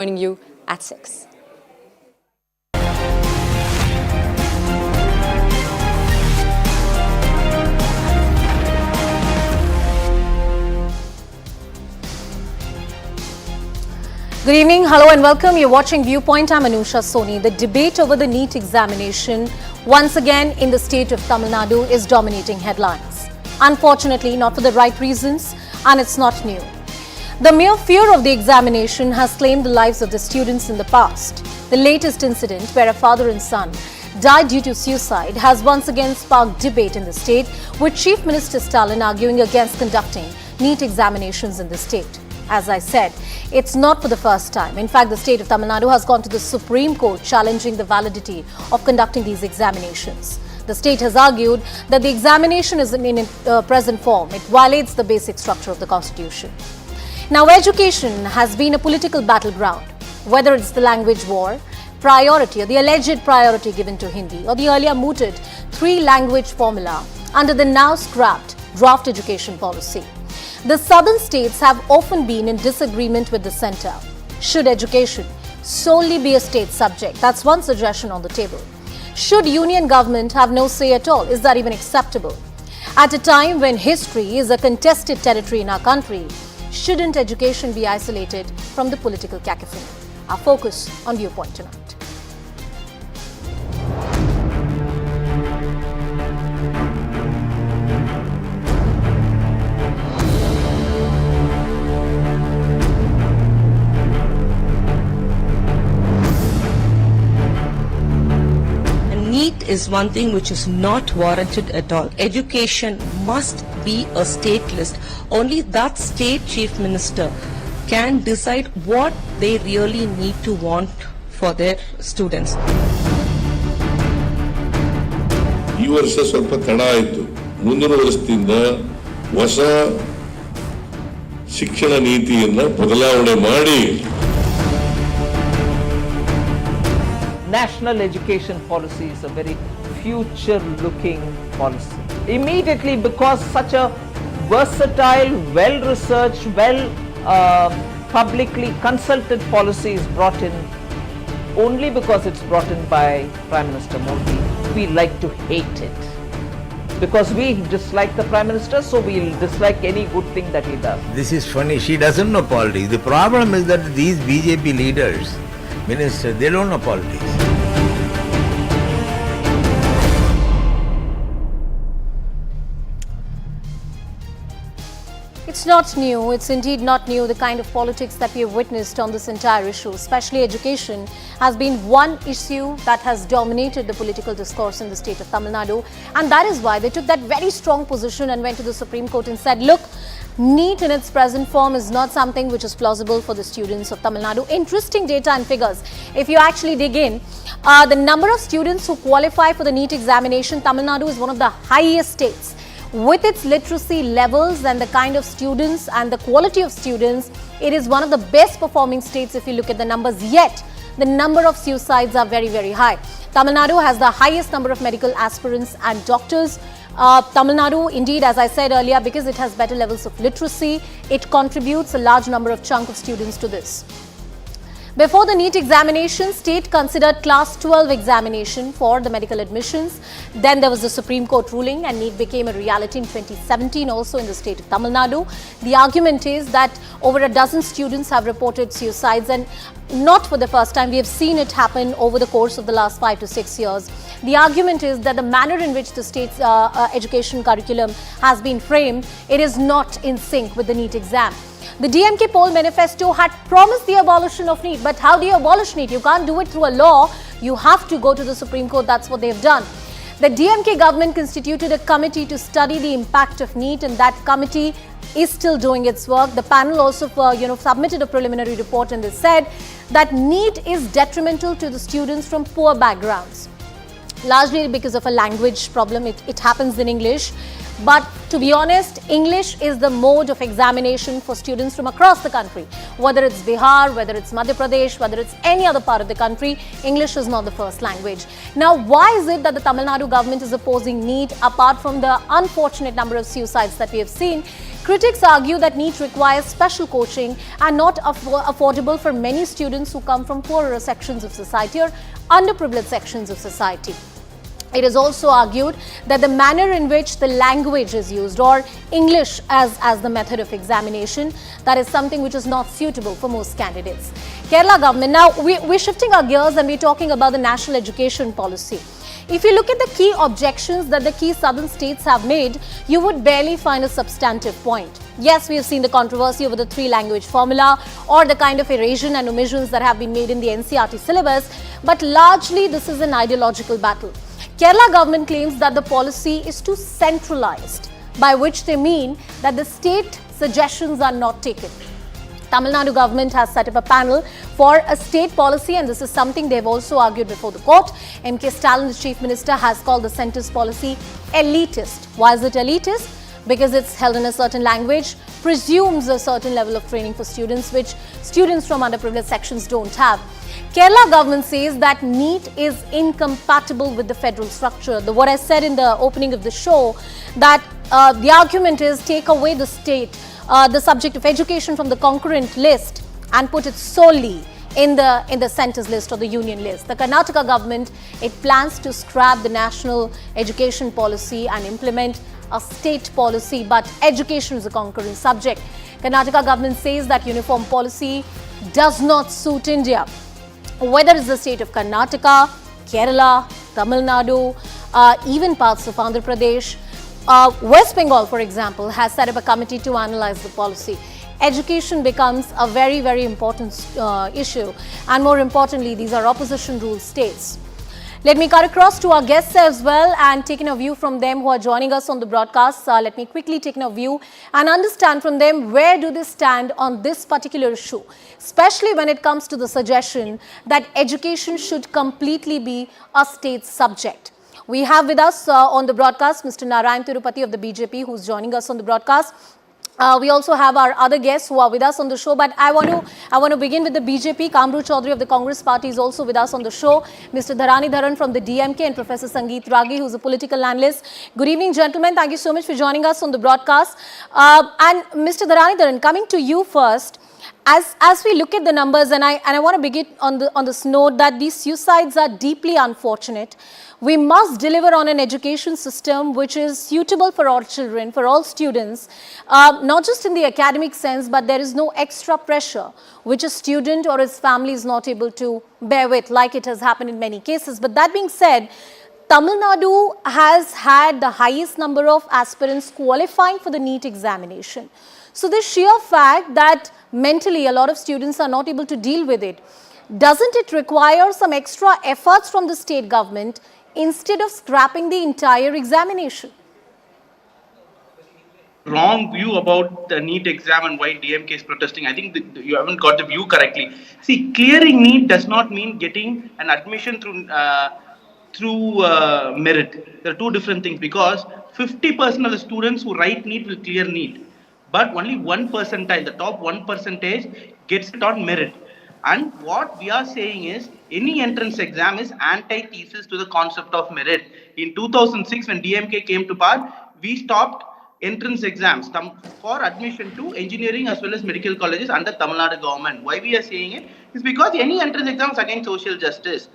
Joining you at 6. Good evening, hello and welcome. You're watching Viewpoint. I'm Anusha Soni. The debate over the NEET examination once again in the state of Tamil Nadu is dominating headlines. Unfortunately, not for the right reasons, and it's not new. The mere fear of the examination has claimed the lives of the students in the past. The latest incident, where a father and son died due to suicide, has once again sparked debate in the state, with Chief Minister Stalin arguing against conducting NEET examinations in the state. As I said, it's not for the first time. In fact, the state of Tamil Nadu has gone to the Supreme Court challenging the validity of conducting these examinations. The state has argued that the examination is in its present form. It violates the basic structure of the constitution. Now, education has been a political battleground, whether it's the language war, priority or the alleged priority given to Hindi, or the earlier mooted three-language formula under the now scrapped draft education policy. The southern states have often been in disagreement with the centre. Should education solely be a state subject? That's one suggestion on the table. Should union government have no say at all? Is that even acceptable? At a time when history is a contested territory in our country, shouldn't education be isolated from the political cacophony? Our focus on Viewpoint tonight. NEET is one thing which is not warranted at all. Education must be a state list. Only that state chief minister can decide what they really need to want for their students. ಈ ವರ್ಷ ಸ್ವಲ್ಪ ತಡ ಆಯಿತು. ಮುಂದಿನ ವರ್ಷದಿಂದ ಹೊಸ ಶಿಕ್ಷಣ ನೀತಿಯನ್ನು ಬದಲಾವಣೆ ಮಾಡಿ National education policy is a very future-looking policy. Immediately, because such a versatile, well-researched, publicly consulted policy is brought in, only because it's brought in by Prime Minister Modi, we like to hate it. Because we dislike the Prime Minister, so we'll dislike any good thing that he does. This is funny. She doesn't know politics. The problem is that these BJP leaders, ministers, they don't know politics. It's not new. It's indeed not new. The kind of politics that we have witnessed on this entire issue, especially education, has been one issue that has dominated the political discourse in the state of Tamil Nadu. And that is why they took that very strong position and went to the Supreme Court and said, look, NEET in its present form is not something which is plausible for the students of Tamil Nadu. Interesting data and figures. If you actually dig in, the number of students who qualify for the NEET examination, Tamil Nadu is one of the highest states. With its literacy levels and the kind of students and the quality of students, it is one of the best performing states if you look at the numbers. Yet, the number of suicides are very, very high. Tamil Nadu has the highest number of medical aspirants and doctors. Tamil Nadu, indeed, as I said earlier, because it has better levels of literacy, it contributes a large number of chunk of students to this. Before the NEET examination, state considered class 12 examination for the medical admissions. Then there was the Supreme Court ruling and NEET became a reality in 2017 also in the state of Tamil Nadu. The argument is that over a dozen students have reported suicides, and not for the first time. We have seen it happen over the course of the last 5 to 6 years. The argument is that the manner in which the state's education curriculum has been framed, it is not in sync with the NEET exam. The DMK poll manifesto had promised the abolition of NEET, but how do you abolish NEET? You can't do it through a law. You have to go to the Supreme Court. That's what they've done. The DMK government constituted a committee to study the impact of NEET, and that committee is still doing its work. The panel also submitted a preliminary report, and they said that NEET is detrimental to the students from poor backgrounds. Largely because of a language problem. It happens in English. But to be honest, English is the mode of examination for students from across the country. Whether it's Bihar, whether it's Madhya Pradesh, whether it's any other part of the country, English is not the first language. Now, why is it that the Tamil Nadu government is opposing NEET apart from the unfortunate number of suicides that we have seen? Critics argue that NEET requires special coaching and not affordable for many students who come from poorer sections of society or underprivileged sections of society. It is also argued that the manner in which the language is used, or English as the method of examination, that is something which is not suitable for most candidates. Kerala government, now we're shifting our gears and we're talking about the national education policy. If you look at the key objections that the key southern states have made, you would barely find a substantive point. Yes, we have seen the controversy over the three-language formula or the kind of erosion and omissions that have been made in the NCERT syllabus, but largely this is an ideological battle. Kerala government claims that the policy is too centralized, by which they mean that the state suggestions are not taken. Tamil Nadu government has set up a panel for a state policy, and this is something they've also argued before the court. MK Stalin, the chief minister, has called the centre's policy elitist. Why is it elitist? Because it's held in a certain language, presumes a certain level of training for students, which students from underprivileged sections don't have. Kerala government says that NEET is incompatible with the federal structure. What I said in the opening of the show, that the argument is take away the state, the subject of education from the concurrent list and put it solely in the centre's list or the union list. The Karnataka government, it plans to scrap the national education policy and implement a state policy, but education is a concurrent subject. Karnataka government says that uniform policy does not suit India. Whether it's the state of Karnataka, Kerala, Tamil Nadu, even parts of Andhra Pradesh, West Bengal, for example, has set up a committee to analyze the policy. Education becomes a very, very important issue, and more importantly, these are opposition-ruled states. Let me cut across to our guests as well and take in a view from them who are joining us on the broadcast. Let me quickly take in a view and understand from them where do they stand on this particular issue, especially when it comes to the suggestion that education should completely be a state subject. We have with us on the broadcast Mr. Narayan Tirupati of the BJP, who's joining us on the broadcast. We also have our other guests who are with us on the show, but I want to begin with the BJP. Kamru Chaudhary of the Congress Party is also with us on the show. Mr. Dharani Dharan from the DMK and Professor Sangeet Ragi, who's a political analyst. Good evening, gentlemen. Thank you so much for joining us on the broadcast. And Mr. Dharani Dharan, coming to you first. As we look at the numbers, and I want to begin on this note that these suicides are deeply unfortunate. We must deliver on an education system which is suitable for all children, for all students, not just in the academic sense, but there is no extra pressure which a student or his family is not able to bear with, like it has happened in many cases. But that being said, Tamil Nadu has had the highest number of aspirants qualifying for the NEET examination. So the sheer fact that mentally a lot of students are not able to deal with it, doesn't it require some extra efforts from the state government instead of scrapping the entire examination? Wrong view about the NEET exam and why DMK is protesting. I think you haven't got the view correctly. See, clearing NEET does not mean getting an admission through merit. There are two different things, because 50% of the students who write NEET will clear NEET, but only 1%, the top 1%, gets it on merit. And what we are saying is, any entrance exam is antithesis to the concept of merit. In 2006, when DMK came to power, we stopped entrance exams for admission to engineering as well as medical colleges under Tamil Nadu government. Why we are saying it is because any entrance exams against social justice.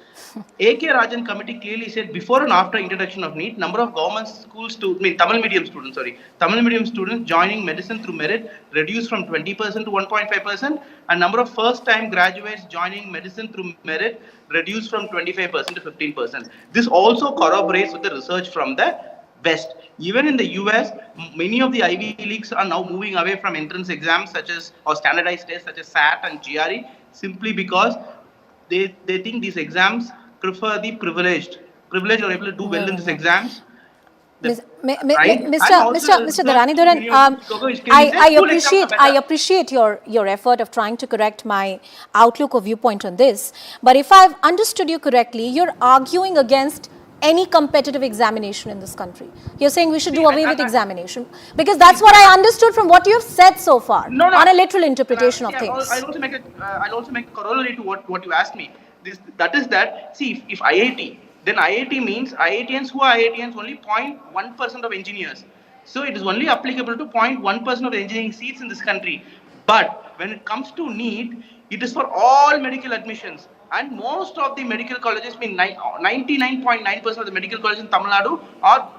A.K. Rajan committee clearly said before and after introduction of NEET, number of government schools Tamil medium students joining medicine through merit reduced from 20% to 1.5%, and number of first time graduates joining medicine through merit reduced from 25% to 15%. This also corroborates with the research from the West. Even in the US, many of the Ivy Leagues are now moving away from entrance exams or standardized tests such as SAT and GRE, simply because they think these exams prefer the privileged are able to do well in these exams. Mr. Dharani Dharan, I appreciate your effort of trying to correct my outlook or viewpoint on this. But if I've understood you correctly, you're arguing against any competitive examination in this country. You're saying we should do away with examination, because that's what I understood from what you have said so far, No, no. on a literal interpretation of Yeah, things. I'll also make a corollary to what you asked me. That is that, see, if IIT, then IIT means IITians, who are IITians, only 0.1% of engineers. So it is only applicable to 0.1% of the engineering seats in this country. But when it comes to NEET, it is for all medical admissions. And most of the medical colleges, 99.9% of the medical colleges in Tamil Nadu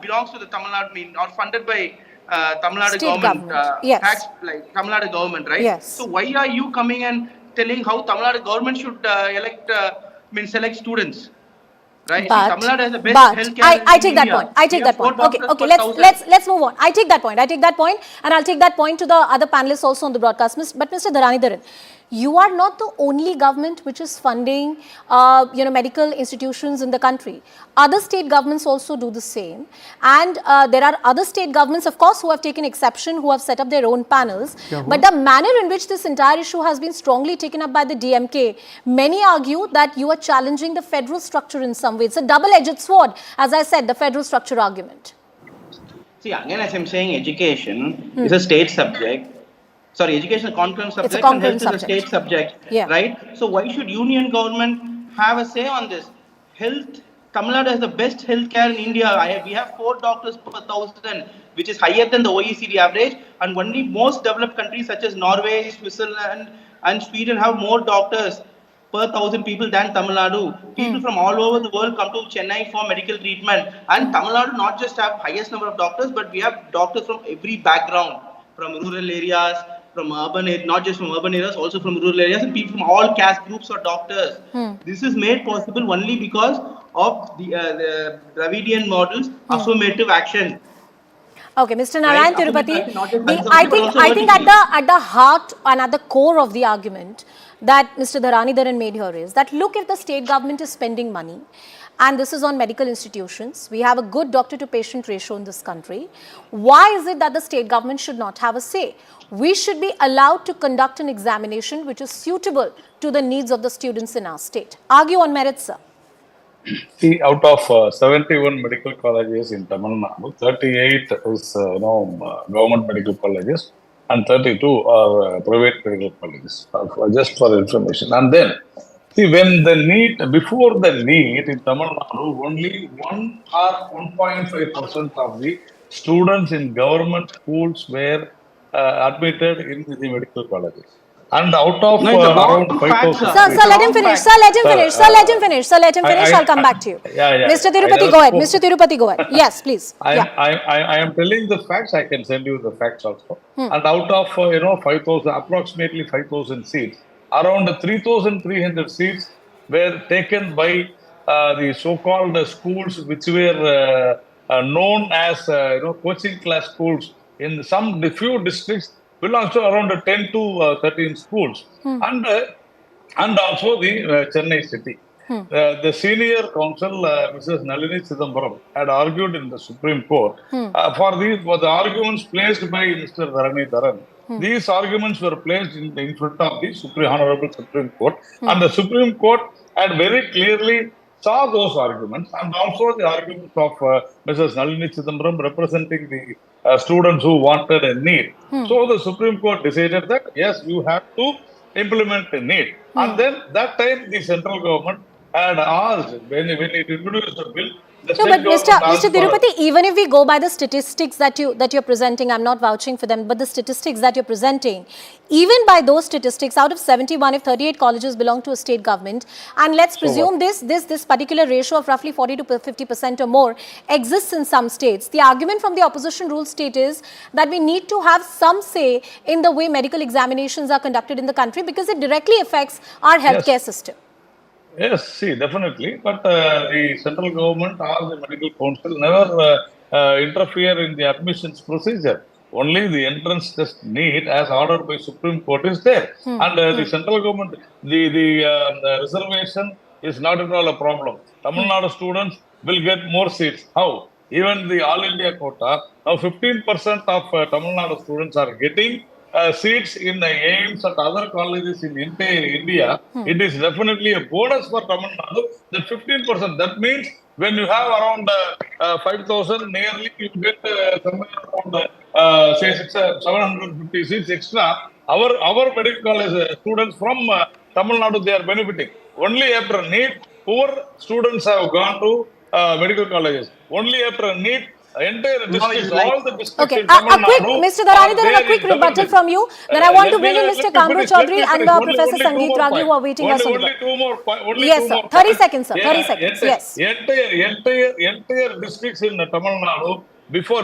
belongs to the Tamil Nadu, or funded by Tamil Nadu State government, yes. tax, like Tamil Nadu government, right? Yes. So why are you coming and telling how Tamil Nadu government should select students? Right? But, see, Tamil Nadu has the best healthcare I in take that India. point. I take that point. Okay, Okay, let's move on. I take that point. And I'll take that point to the other panelists also on the broadcast. But Mr. Dharanidharan, you are not the only government which is funding, medical institutions in the country. Other state governments also do the same, and there are other state governments, of course, who have taken exception, who have set up their own panels. But the manner in which this entire issue has been strongly taken up by the DMK, many argue that you are challenging the federal structure in some way. It's a double-edged sword, as I said, the federal structure argument. See, again, as I'm saying, education is a state subject. Sorry, education is a concurrent subject, It's a concurrent and health subject. is a state subject, right? So why should union government have a say on this? Health, Tamil Nadu has the best healthcare in India. We have 4 doctors per 1,000, which is higher than the OECD average, and only most developed countries such as Norway, Switzerland, and Sweden have more doctors per 1,000 people than Tamil Nadu. People from all over the world come to Chennai for medical treatment, and Tamil Nadu not just have highest number of doctors, but we have doctors from every background, from rural areas, from urban areas, not just from urban areas, also from rural areas, and people from all caste groups are doctors. This is made possible only because of the Dravidian model's affirmative action. Okay, Mr. Narayan Right. Tirupati, I think at the heart and at the core of the argument that Mr. Dharanidharan made here is that, look, if the state government is spending money, and this is on medical institutions, we have a good doctor to patient ratio in this country, why is it that the state government should not have a say? We should be allowed to conduct an examination which is suitable to the needs of the students in our state. Argue on merit, sir. See, out of 71 medical colleges in Tamil Nadu, 38 is government medical colleges, and 32 are private medical colleges. Just for information. And then, see, when the NEET, before the NEET in Tamil Nadu, only 1 or 1.5% of the students in government schools were admitted in the medical colleges. And out of around 5,000... Sir, let him finish. Sir, let him finish. I'll come back to you. Mr. Tirupati, go ahead. Mr. Tirupati, go ahead. Yes, please. I am telling the facts. I can send you the facts also. And out of 5,000, approximately 5,000 seats, around 3,300 seats were taken by the so-called schools which were known as coaching class schools in some few districts, belongs to around 10 to 13 schools, and also the Chennai city. The senior counsel, Mrs. Nalini Chidambaram, had argued in the Supreme Court for the arguments placed by Mr. Dharanidharan. These arguments were placed in front of the Honorable Supreme Court, and the Supreme Court had very clearly saw those arguments, and also the arguments of Mrs. Nalini Chidambaram representing the students who wanted a NEET. So the Supreme Court decided that yes, you have to implement a NEET. And then that time the central government had asked, when it introduced the bill, no, but Mr. Tirupati, even if we go by the statistics that you're presenting, I'm not vouching for them, but the statistics that you're presenting, even by those statistics, out of 71, if 38 colleges belong to a state government, and let's presume this particular ratio of roughly 40 to 50% or more exists in some states, the argument from the opposition rule state is that we need to have some say in the way medical examinations are conducted in the country, because it directly affects our healthcare system. Yes, see, definitely. But the central government or the medical council never interfere in the admissions procedure. Only the entrance test NEET, as ordered by Supreme Court, is there. And the central government, the reservation is not at all a problem. Tamil Nadu students will get more seats. How? Even the All India quota, now 15% of Tamil Nadu students are getting seats in the AIMS and other colleges in entire India, it is definitely a bonus for Tamil Nadu. That 15%. That means when you have around 5,000, nearly you get somewhere around say 750 seats extra. Our medical college students from Tamil Nadu, they are benefiting. Only after NEET, poor students have gone to medical colleges. Only after NEET, entire districts, all the districts Okay, in Tamil a quick, Nadu Mr. Dharani, then are a quick there in rebuttal double from you. Then I want to bring in let Mr. me Kamru finish, Chaudhary let me and finish. Only Professor two Sangeet more Ragi, points. who are waiting us on the Only board. two more points. Only Yes, two sir. more 30 points. seconds, sir. 30 seconds. Yes. Entire districts in Tamil Nadu, before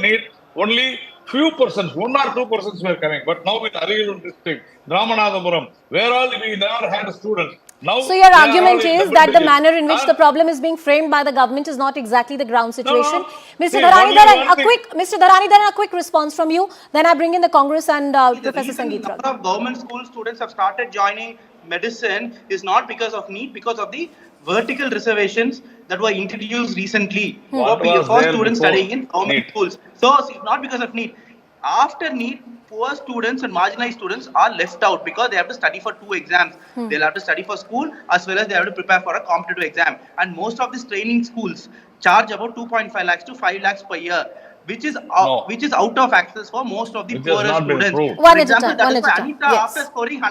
NEET, only few persons, 1 or 2% were coming. But now in Ariyur district, Ramanathapuram, where all we never had students. Now So your they are all argument in is double that the digits. manner in which And- the problem is being framed by the government is not exactly the ground situation. No. Mr. See, Dharani, only then one thing- Mr. Dharani, then a quick response from you. Then I bring in the Congress and The Professor reason Sangeet number Ragi. of government school students have started joining medicine is not because of NEET, because of the vertical reservations that were introduced recently What was for there students before studying in government NEET? schools. So it's not because of NEET. After NEET, poor students and marginalized students are left out because they have to study for 2 exams. They'll have to study for school as well as they have to prepare for a competitive exam. And most of these training schools charge about 2.5 lakhs to 5 lakhs per year, which is out of access for most of the Which has poorest not been students. proved. One For at a example, time, that one is at a why time. Anita, Yes. after scoring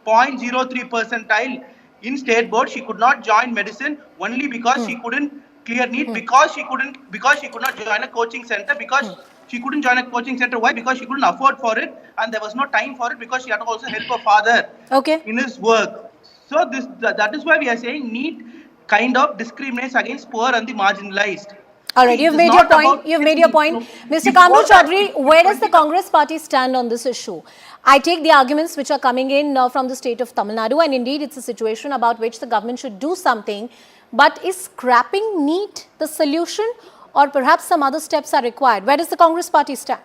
1176.03 percentile in state board, she could not join medicine only because she couldn't clear NEET, because she could not join a coaching center, because she couldn't join a coaching center. Why? Because she couldn't afford for it, and there was no time for it, because she had to also help her father Okay. in his work. So that is why we are saying NEET kind of discriminates against poor and the marginalized. All right, See, you've it is made your not point. about You've made your point. Mr. If Kamru what Chaudhary, that- where does the Congress party stand on this issue? I take the arguments which are coming in from the state of Tamil Nadu, and indeed it's a situation about which the government should do something. But is scrapping NEET the solution, or perhaps some other steps are required? Where does the Congress party stand?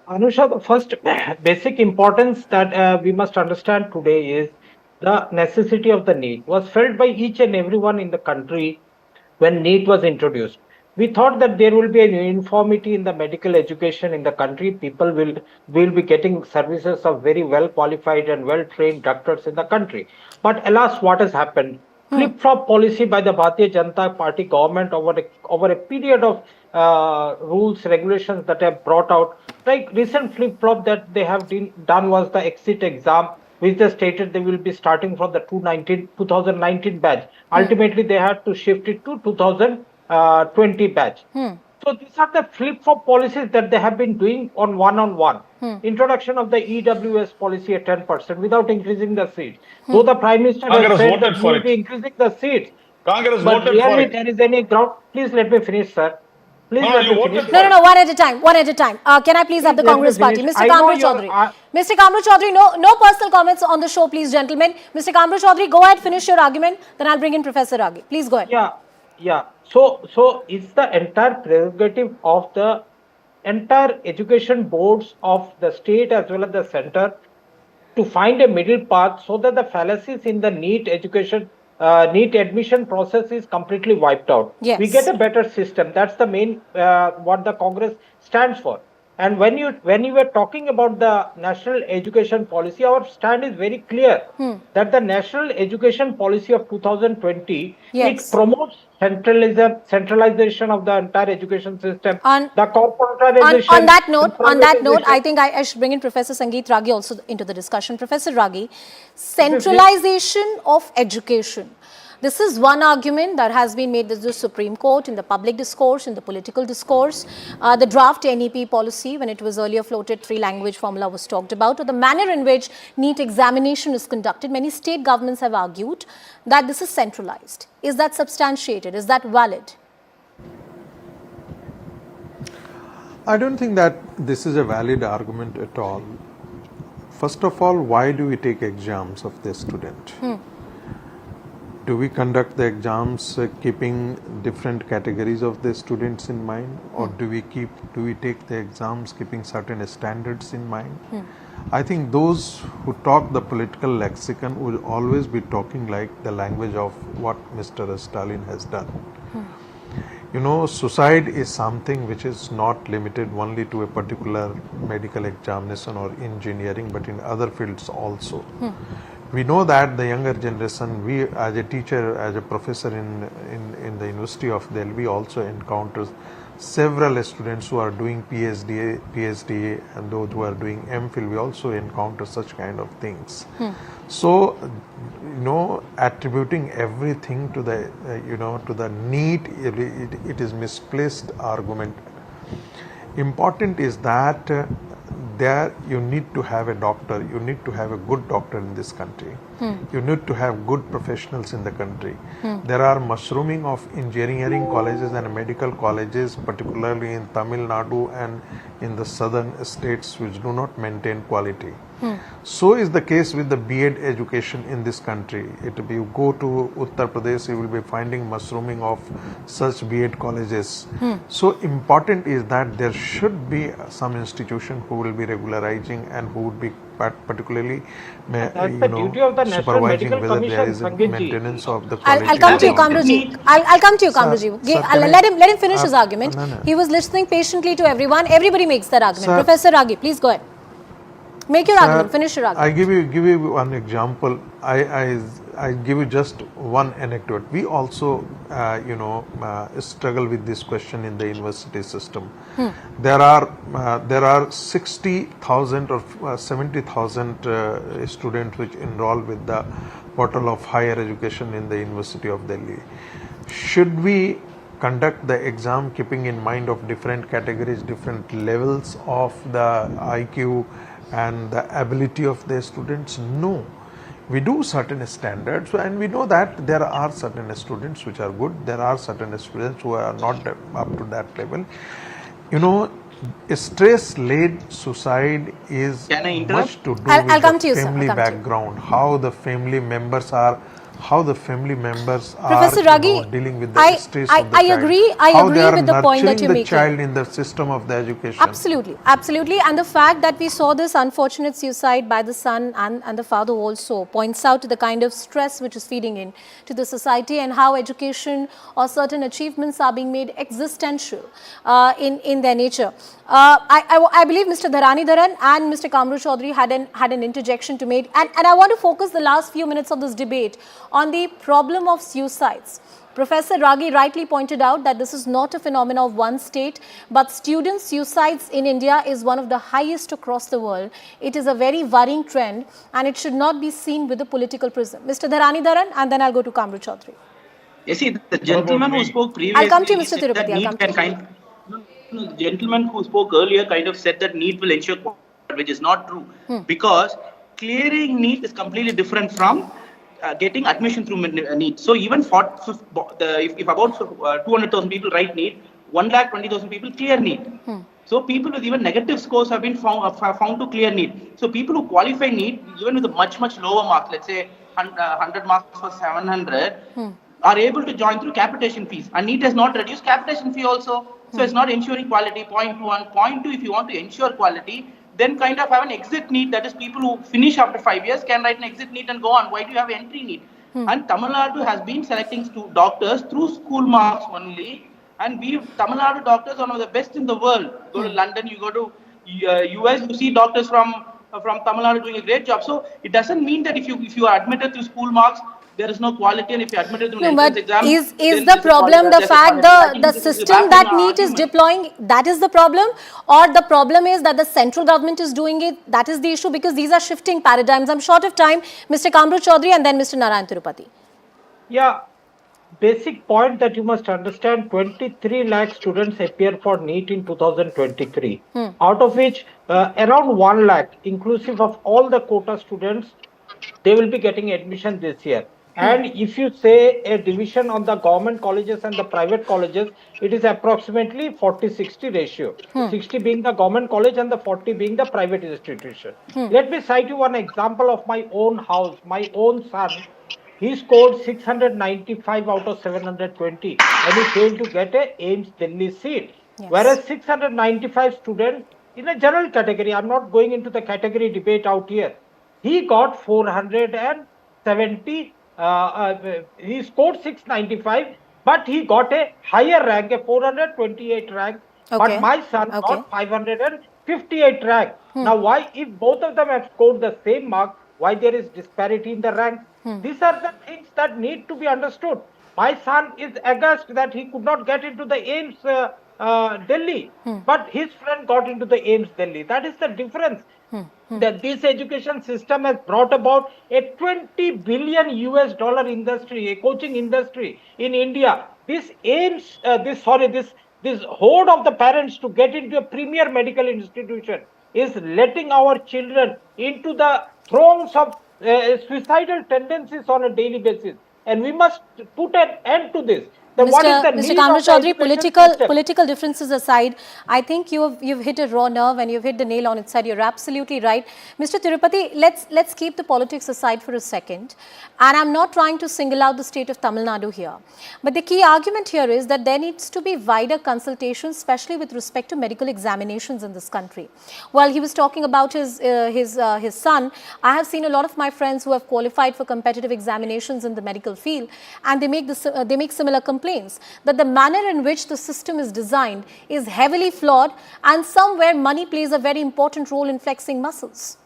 Anusha, the first basic importance that we must understand today is the necessity of the NEET was felt by each and everyone in the country when NEET was introduced. We thought that there will be an uniformity in the medical education in the country. People will be getting services of very well qualified and well trained doctors in the country. But alas, what has happened? Flip-flop policy by the Bharatiya Janata Party government over a period of rules, regulations that have brought out. Like recent flip-flop that they have done was the exit exam, which they stated they will be starting from the 2019 batch. Ultimately, they had to shift it to 2020 batch. So these are the flip-flop policies that they have been doing on one-on-one. Introduction of the EWS policy at 10% without increasing the seats. Though the Prime Minister Congress has said voted that he for will it. be increasing the seats. Congress But voted for really it. there is any ground. Please let me finish, sir. Please No, let you me voted finish. for No, one at a time. One at a time. Can I please have the Let me Congress party? finish. Mr. I know Kamru you're- Chaudhary. Mr. Kamru Chaudhary, no personal comments on the show, please, gentlemen. Mr. Kamru Chaudhary, go ahead, finish your argument. Then I'll bring in Professor Ragi. Please go ahead. Yeah. So it's the entire prerogative of the entire education boards of the state as well as the center to find a middle path so that the fallacies in the NEET education, NEET admission process is completely wiped out. Yes. We get a better system. That's the main what the Congress stands for. And when you were talking about the national education policy, our stand is very clear that the national education policy of 2020 Yes. it promotes centralization of the entire education system. On that note, I think I should bring in Professor Sangeet Ragi also into the discussion. Professor Ragi, centralization of education. This is one argument that has been made to the Supreme Court in the public discourse, in the political discourse. The draft NEP policy, when it was earlier floated, 3-language formula was talked about, or the manner in which NEET examination is conducted. Many state governments have argued that this is centralized. Is that substantiated? Is that valid? I don't think that this is a valid argument at all. First of all, why do we take exams of the student? Do we conduct the exams keeping different categories of the students in mind, or do we take the exams keeping certain standards in mind? I think those who talk the political lexicon will always be talking like the language of what Mr. Stalin has done. Suicide is something which is not limited only to a particular medical examination or engineering, but in other fields also. We know that the younger generation, we as a teacher, as a professor in the University of Delhi, we also encounter several students who are doing PhD, and those who are doing MPhil, we also encounter such kind of things. So, attributing everything to the, to the NEET, it is misplaced argument. Important is that there you need to have a doctor, you need to have a good doctor in this country. You need to have good professionals in the country. There are mushrooming of engineering colleges and medical colleges, particularly in Tamil Nadu and in the southern states, which do not maintain quality. So is the case with the B.Ed education in this country. If you go to Uttar Pradesh, you will be finding mushrooming of such B.Ed colleges. So important is that there should be some institution who will be regularizing and who would be particularly supervising whether there is a maintenance of the quality. I'll come to you, Kamruji. I'll come to you, Kamruji. Let him finish his argument. He was listening patiently to everyone. Everybody makes that argument. Professor Ragi, please go ahead. Make your argument. Finish your argument. I give you one example. I give you just one anecdote. We also, struggle with this question in the university system. There are 60,000 or 70,000 students which enroll with the portal of higher education in the University of Delhi. Should we conduct the exam keeping in mind of different categories, different levels of the IQ and the ability of the students? No. We do certain standards, and we know that there are certain students which are good, there are certain students who are not up to that level. Stress-led suicide is much to do with the family background, how the family members are Professor Ragi, dealing with the stress of the I agree with the point that you're making. The child in the system of the education. Absolutely. And the fact that we saw this unfortunate suicide by the son and the father also points out to the kind of stress which is feeding in to the society and how education or certain achievements are being made existential in their nature. I believe Mr. Dharanidharan and Mr. Kamru Chaudhary had an interjection to make, and I want to focus the last few minutes of this debate on the problem of suicides. Professor Ragi rightly pointed out that this is not a phenomenon of one state, but student suicides in India is one of the highest across the world. It is a very worrying trend, and it should not be seen with a political prism. Mr. Dharanidharan, and then I'll go to Kamru Chaudhary. You see, the gentleman who spoke previously, I'll come to you, Mr. Tirupati. The gentleman who spoke earlier kind of said that NEET will ensure quality, which is not true, because clearing NEET is completely different from getting admission through NEET. So even if about 200,000 people write NEET, 1,20,000 people clear NEET. So people with even negative scores have been found to clear NEET. So people who qualify NEET, even with a much lower mark, let's say 100 marks for 700, are able to join through capitation fees. And NEET has not reduced capitation fee also. So it's not ensuring quality. Point one. Point two, if you want to ensure quality, then kind of have an exit NEET, that is people who finish after 5 years can write an exit NEET and go on. Why do you have entry NEET? And Tamil Nadu has been selecting doctors through school marks only, and Tamil Nadu doctors are one of the best in the world. Go to London, you go to US, you see doctors from Tamil Nadu doing a great job. So it doesn't mean that if you are admitted through school marks, there is no quality, and if you are admitted to an entrance exam, is the problem the fact the system that NEET is deploying, that is the problem, or the problem is that the central government is doing it? That is the issue, because these are shifting paradigms. I'm short of time. Mr. Kamru Chaudhary and then Mr. Narayan Tirupati. Yeah, basic point that you must understand, 23 lakh students appear for NEET in 2023, out of which around 1 lakh, inclusive of all the quota students, they will be getting admission this year. And if you say a division on the government colleges and the private colleges, it is approximately 40-60 ratio. 60 being the government college and the 40 being the private institution. Let me cite you one example of my own house. My own son, he scored 695 out of 720 and he failed to get a AIMS Delhi seat. Yes. Whereas 695 students in a general category, I'm not going into the category debate out here, he got 470. He scored 695 but he got a higher rank, a 428 rank. Okay. But my son got 558 rank. Now, why, if both of them have scored the same mark, why there is disparity in the rank? These are the things that need to be understood. My son is aghast that he could not get into the AIMS Delhi, but his friend got into the AIMS Delhi. That is the difference. That this education system has brought about a 20 billion US dollar industry, a coaching industry in India. This aims, this hoard of the parents to get into a premier medical institution is letting our children into the thrones of suicidal tendencies on a daily basis. And we must put an end to this. Mr. Kamra Chaudhary, political differences aside, I think you've hit a raw nerve and you've hit the nail on its head. You're absolutely right. Mr. Tirupati, let's keep the politics aside for a second. And I'm not trying to single out the state of Tamil Nadu here. But the key argument here is that there needs to be wider consultation, especially with respect to medical examinations in this country. While he was talking about his son, I have seen a lot of my friends who have qualified for competitive examinations in the medical field, and they make similar complaints that the manner in which the system is designed is heavily flawed, and somewhere money plays a very important role in flexing muscles.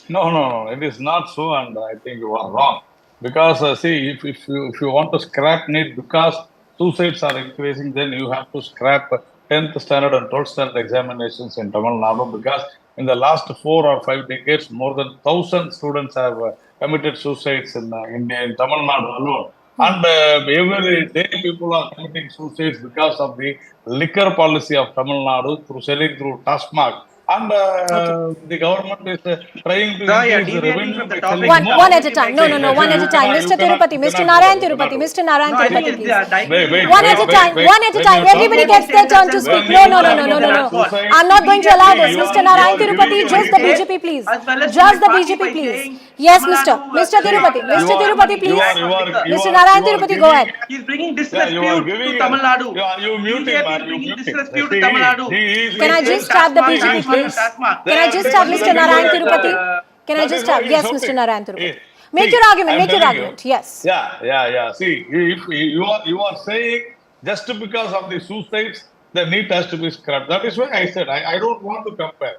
No, it is not so, and I think you are wrong. Because see, if you want to scrap NEET because suicides are increasing, then you have to scrap 10th standard and 12th standard examinations in Tamil Nadu, because in the last 4 or 5 decades, more than 1,000 students have committed suicides in India, in Tamil Nadu alone. And every day people are committing suicides because of the liquor policy of Tamil Nadu through selling through Tasmak. And the government is trying to increase the revenue by selling more. One at a time. No, one at a time. Mr. Tirupati, Mr. Narayan Tirupati, please. One at a time. Everybody gets their turn to speak. No. I'm not going to allow this. Mr. Narayan Tirupati, just the BJP, please. Just the BJP, please. Yes, Mr. Tirupati, please. Mr. Narayan Tirupati, go ahead. He's bringing disrepute to Tamil Nadu. You are muting, man. Bringing disrepute to Tamil Nadu. Can I just have the BJP, please? Can I just have Mr. Narayan Tirupati? Can I just have? Yes, Mr. Narayan Tirupati. Make your argument. Yes. Yeah. See, if you are saying just because of the suicides, the NEET has to be scrapped. That is why I said I don't want to compare.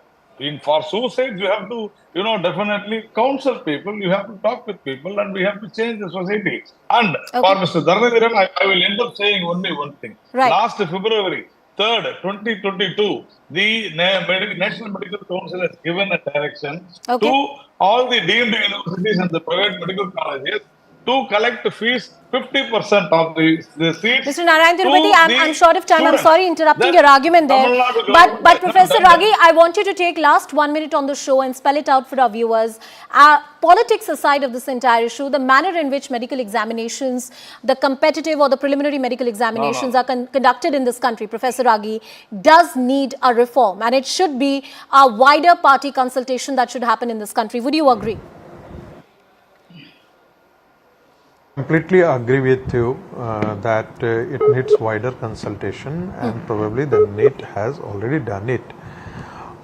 For suicides, you have to, definitely counsel people. You have to talk with people, and we have to change the society. And for Mr. Dharmendran, I will end up saying only one thing. Right. Last February 3rd, 2022, the National Medical Council has given a direction to all the deemed universities and the private medical colleges to collect fees 50% of the seats. Mr. Narayan Tirupati, I'm short of time. I'm sorry interrupting your argument there. But Professor Ravi, I want you to take last 1 minute on the show and spell it out for our viewers. Politics aside of this entire issue, the manner in which medical examinations, the competitive or the preliminary medical examinations are conducted in this country, Professor Ravi, does need a reform, and it should be a wider party consultation that should happen in this country. Would you agree? Completely agree with you that it needs wider consultation, and probably the NEET has already done it.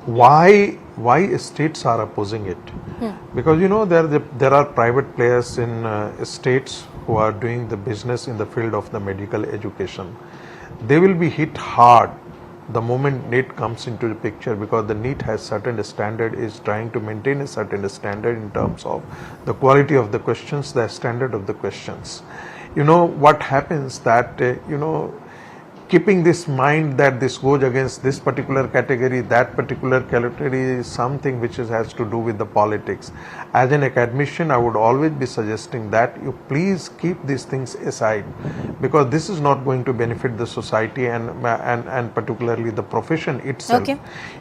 Why states are opposing it? Because there are private players in states who are doing the business in the field of the medical education. They will be hit hard the moment NEET comes into the picture, because the NEET has certain standard, is trying to maintain a certain standard in terms of the quality of the questions, the standard of the questions. What happens that, keeping this mind that this goes against this particular category, that particular category is something which has to do with the politics. As an academician, I would always be suggesting that you please keep these things aside, because this is not going to benefit the society and particularly the profession itself.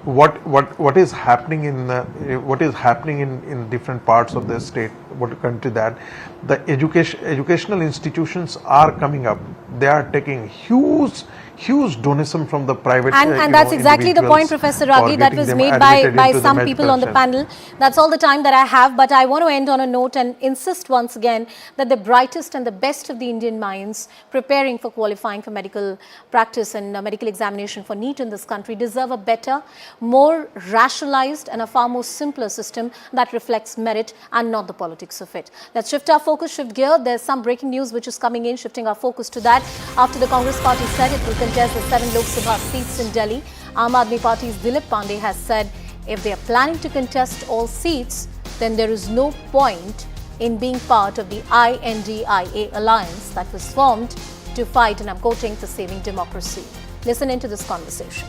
What is happening in different parts of the state, what country, that the educational institutions are coming up. They are taking huge huge donation from the private and that's exactly the point, Professor Ravi, that was made by some people on the panel. That's all the time that I have, but I want to end on a note and insist once again that the brightest and the best of the Indian minds preparing for qualifying for medical practice and medical examination for NEET in this country deserve a better, more rationalized and a far more simpler system that reflects merit and not the politics of it. Let's shift our focus, shift gear. There's some breaking news which is coming in, shifting our focus to that. After the Congress party said it will contest the 7 Lok Sabha seats in Delhi, Aam Aadmi Party's Dilip Pandey has said if they are planning to contest all seats, then there is no point in being part of the INDIA alliance that was formed to fight, and I'm quoting, for saving democracy. Listen into this conversation.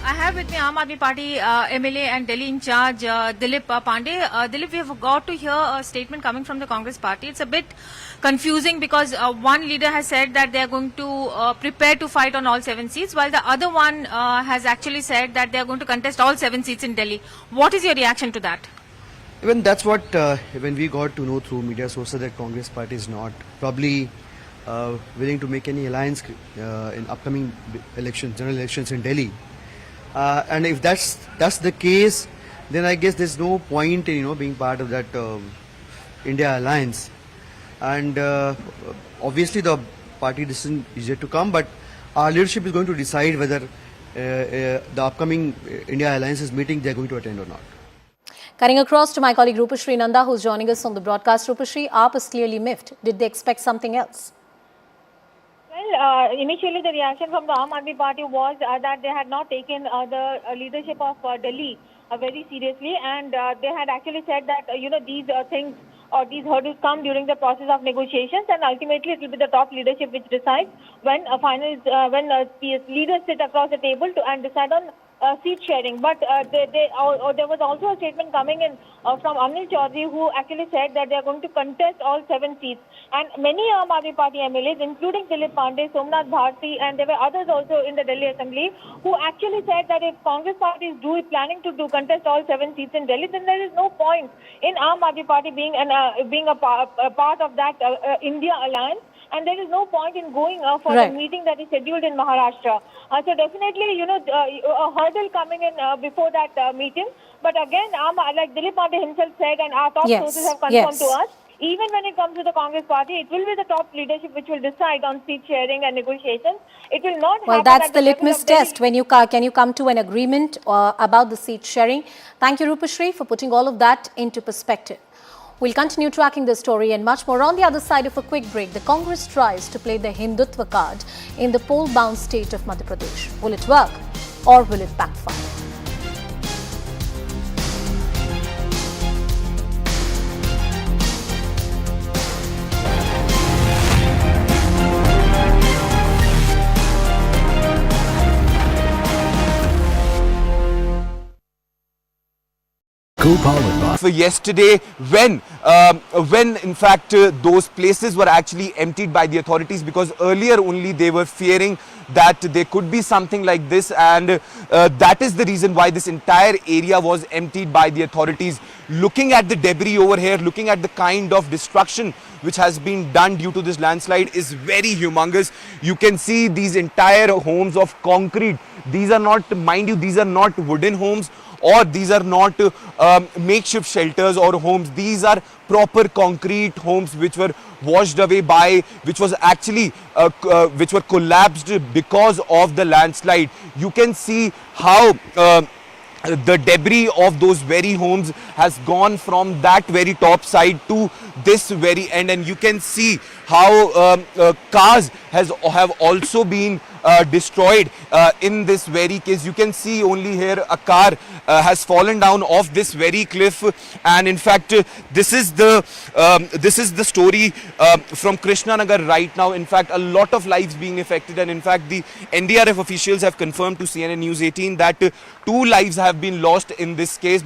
I have with me Aam Aadmi Party MLA and Delhi in charge Dilip Pandey. Dilip, we have got to hear a statement coming from the Congress party. It's a bit confusing because one leader has said that they are going to prepare to fight on all 7 seats, while the other one has actually said that they are going to contest all 7 seats in Delhi. What is your reaction to that? Even that's what when we got to know through media sources that Congress party is not probably willing to make any alliance in upcoming elections, general elections in Delhi. And if that's the case, then I guess there's no point in being part of that India alliance. And obviously the party decision is yet to come, but our leadership is going to decide whether the upcoming India alliances meeting they're going to attend or not. Cutting across to my colleague Rupashri Nanda, who's joining us on the broadcast. Rupashri, AAP is clearly miffed. Did they expect something else? Well, initially the reaction from the Aam Aadmi Party was that they had not taken the leadership of Delhi very seriously, and they had actually said that these things or these hurdles come during the process of negotiations, and ultimately it will be the top leadership which decides when leaders sit across the table and decide on seat sharing. But there was also a statement coming in from Anil Chaudhary, who actually said that they are going to contest all 7 seats. And many Aam Aadmi Party MLAs, including Dilip Pandey, Somnath Bharti, and there were others also in the Delhi Assembly, who actually said that if Congress party is planning to contest all 7 seats in Delhi, then there is no point in Aam Aadmi Party being a part of that India alliance. And there is no point in going for the meeting that is scheduled in Maharashtra. So definitely, a hurdle coming in before that meeting. But again, like Dilip Pandey himself said, and our top sources have confirmed to us, even when it comes to the Congress party, it will be the top leadership which will decide on seat sharing and negotiations. It will not happen. Well, that's the litmus test. When can you come to an agreement about the seat sharing? Thank you, Rupashri, for putting all of that into perspective. We'll continue tracking this story and much more on the other side of a quick break. The Congress tries to play the Hindutva card in the poll-bound state of Madhya Pradesh. Will it work or will it backfire? For yesterday, when in fact those places were actually emptied by the authorities, because earlier only they were fearing that there could be something like this, and that is the reason why this entire area was emptied by the authorities. Looking at the debris over here, looking at the kind of destruction which has been done due to this landslide is very humongous. You can see these entire homes of concrete. These are not, mind you, these are not wooden homes, or these are not makeshift shelters or homes. These are proper concrete homes which were washed away by, which was actually which were collapsed because of the landslide. You can see how the debris of those very homes has gone from that very top side to this very end, and you can see how cars have also been destroyed in this very case. You can see only here a car has fallen down off this very cliff, and in fact this is the story from Krishnanagar right now. In fact, a lot of lives being affected, and in fact the NDRF officials have confirmed to CNN News 18 that 2 lives have been lost in this case.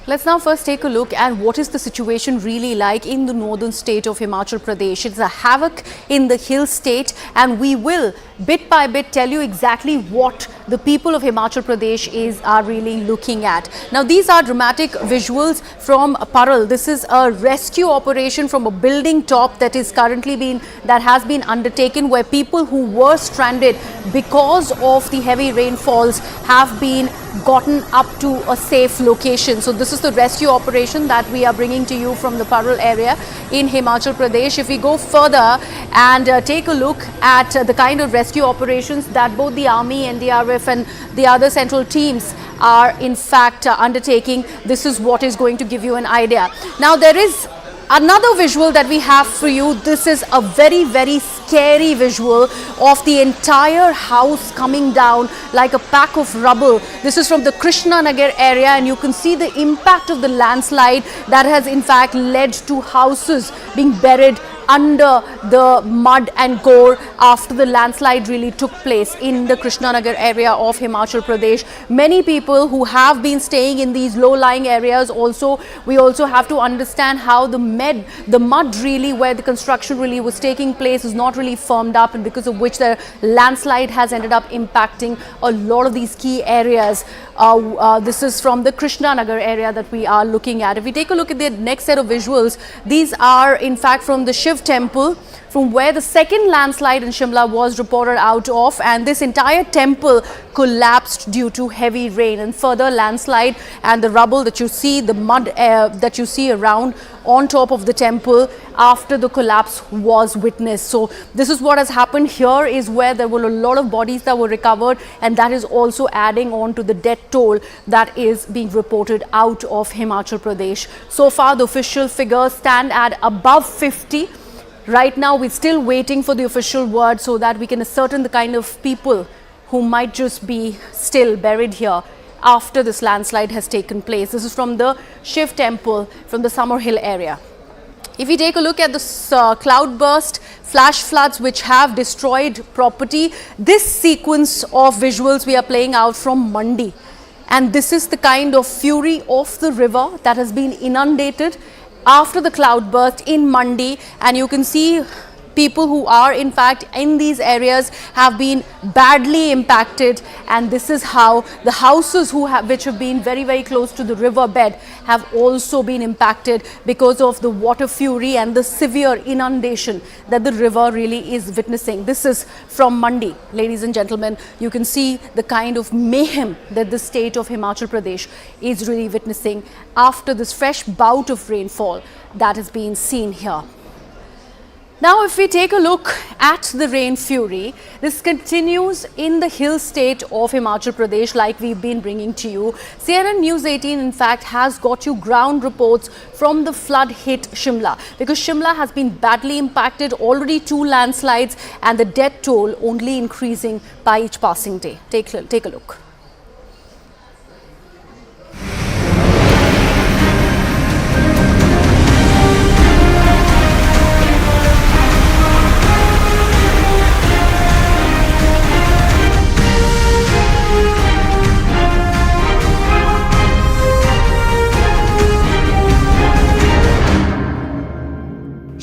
Let's now first take a look at what is the situation really like in the northern state of Himachal Pradesh. It's a havoc in the hill state, and we will bit by bit tell you exactly what the people of Himachal Pradesh are really looking at. Now, these are dramatic visuals from Paral. This is a rescue operation from a building top that has been undertaken, where people who were stranded because of the heavy rainfalls have been gotten up to a safe location. So this is the rescue operation that we are bringing to you from the Paral area in Himachal Pradesh. If we go further and take a look at the kind of rescue operations that both the Army, NDRF and the other central teams are in fact undertaking, this is what is going to give you an idea. Now, there is another visual that we have for you. This is a very, very scary visual of the entire house coming down like a pack of rubble. This is from the Krishna Nagar area, and you can see the impact of the landslide that has in fact led to houses being buried under the mud and gore after the landslide really took place in the Krishna Nagar area of Himachal Pradesh. Many people who have been staying in these low-lying areas we also have to understand how the mud really, where the construction really was taking place, is not really firmed up, and because of which the landslide has ended up impacting a lot of these key areas. This is from the Krishna Nagar area that we are looking at. If we take a look at the next set of visuals, these are in fact from the Shiv temple, from where the second landslide in Shimla was reported out of, and this entire temple collapsed due to heavy rain. And further landslide and the rubble that you see, the mud that you see around on top of the temple after the collapse was witnessed. So this is what has happened. Here is where there were a lot of bodies that were recovered, and that is also adding on to the death toll that is being reported out of Himachal Pradesh. So far, the official figures stand at above 50. Right now, we're still waiting for the official word so that we can ascertain the kind of people who might just be still buried here after this landslide has taken place. This is from the Shiv temple from the Summer Hill area. If we take a look at the cloudburst, flash floods which have destroyed property, this sequence of visuals we are playing out from Mandi. And this is the kind of fury of the river that has been inundated after the cloudburst in Mandi, and you can see people who are in fact in these areas have been badly impacted, and this is how the houses which have been very, very close to the riverbed have also been impacted because of the water fury and the severe inundation that the river really is witnessing. This is from Mandi, ladies and gentlemen. You can see the kind of mayhem that the state of Himachal Pradesh is really witnessing after this fresh bout of rainfall that has been seen here. Now, if we take a look at the rain fury, this continues in the hill state of Himachal Pradesh like we've been bringing to you. CNN News 18 in fact has got you ground reports from the flood hit Shimla, because Shimla has been badly impacted, already 2 landslides, and the death toll only increasing by each passing day. Take a look.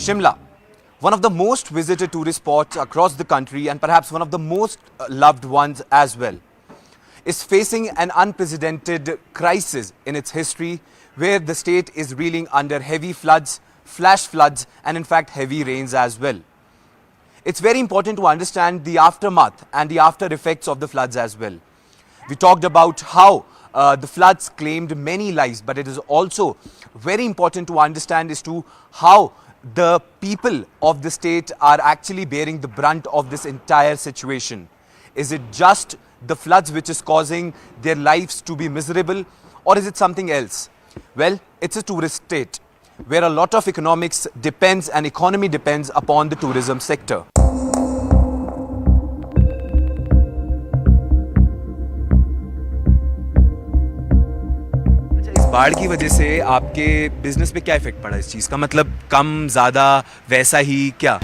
Shimla, one of the most visited tourist spots across the country and perhaps one of the most loved ones as well, is facing an unprecedented crisis in its history, where the state is reeling under heavy floods, flash floods, and in fact heavy rains as well. It's very important to understand the aftermath and the after effects of the floods as well. We talked about how the floods claimed many lives, but it is also very important to understand as to how the people of the state are actually bearing the brunt of this entire situation. Is it just the floods which is causing their lives to be miserable, or is it something else? Well, it's a tourist state where a lot of economics depends and economy depends upon the tourism sector. बाढ़ की वजह से आपके business पे क्या effect पड़ा इस चीज़ का, मतलब कम ज़्यादा वैसा ही क्या?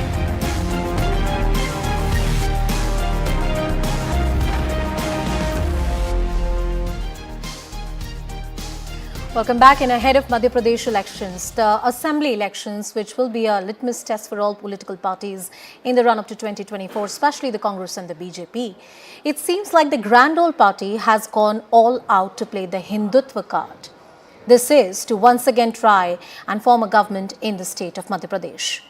Welcome back. And ahead of Madhya Pradesh elections, the assembly elections, which will be a litmus test for all political parties in the run-up to 2024, especially the Congress and the BJP, it seems like the grand old party has gone all out to play the Hindutva card. This is to once again try and form a government in the state of Madhya Pradesh.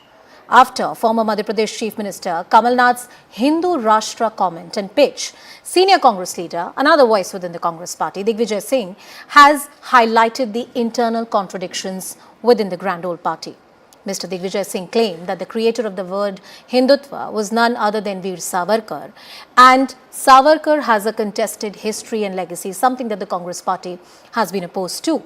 After former Madhya Pradesh Chief Minister Kamal Nath's Hindu Rashtra comment and pitch, senior Congress leader, another voice within the Congress party, Digvijay Singh, has highlighted the internal contradictions within the grand old party. Mr. Digvijay Singh claimed that the creator of the word Hindutva was none other than Veer Savarkar, and Savarkar has a contested history and legacy, something that the Congress party has been opposed to.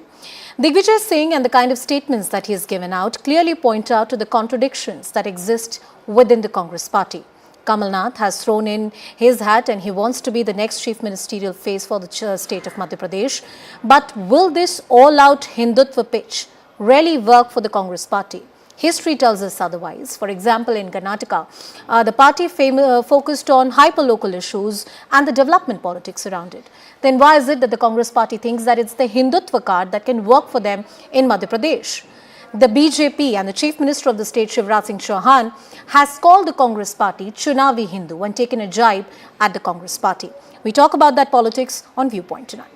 Digvijay Singh and the kind of statements that he has given out clearly point out to the contradictions that exist within the Congress party. Kamal Nath has thrown in his hat and he wants to be the next chief ministerial face for the state of Madhya Pradesh. But will this all-out Hindutva pitch really work for the Congress party? History tells us otherwise. For example, in Karnataka, the party focused on hyper-local issues and the development politics around it. Then why is it that the Congress party thinks that it's the Hindutva card that can work for them in Madhya Pradesh? The BJP and the Chief Minister of the state, Shivraj Singh Chauhan, has called the Congress party Chunavi Hindu and taken a jibe at the Congress party. We talk about that politics on Viewpoint tonight.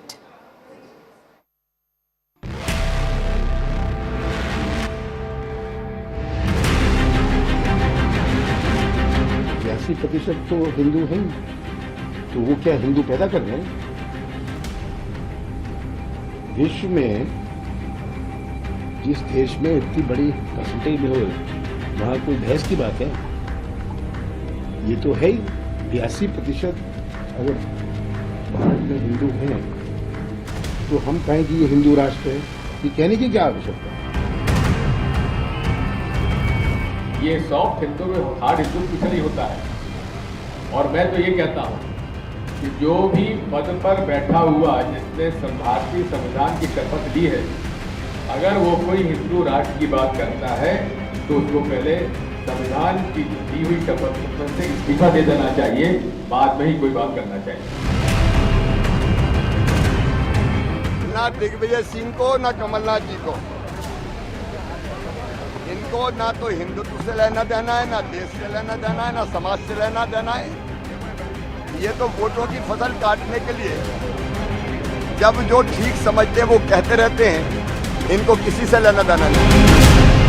80% तो हिंदू हैं, तो वो क्या हिंदू पैदा कर रहे हैं? विश्व में जिस देश में इतनी बड़ी परसेंटेज में हो, वहाँ कोई बहस की बात है? ये तो है ही 82% अगर भारत में हिंदू हैं, तो हम कहें कि ये हिंदू राष्ट्र है, ये कहने की क्या आवश्यकता है? ये सॉफ्ट हिंदू में हार्ड हिंदू कुछ नहीं होता है। और मैं तो ये कहता हूँ कि जो भी पद पर बैठा हुआ जिसने भारतीय संविधान की शपथ ली है, अगर वो कोई हिंदू राष्ट्र की बात करता है तो उसको पहले संविधान की दी हुई शपथ से इस्तीफा दे देना चाहिए, बाद में ही कोई बात करना चाहिए। ना दिग्विजय सिंह को ना कमलनाथ जी को, इनको ना तो हिंदुत्व से लेना देना है, ना देश से लेना देना है, ना समाज से लेना देना है। ये तो वोटों की फसल काटने के लिए जब जो ठीक समझते हैं वो कहते रहते हैं, इनको किसी से लेना देना नहीं।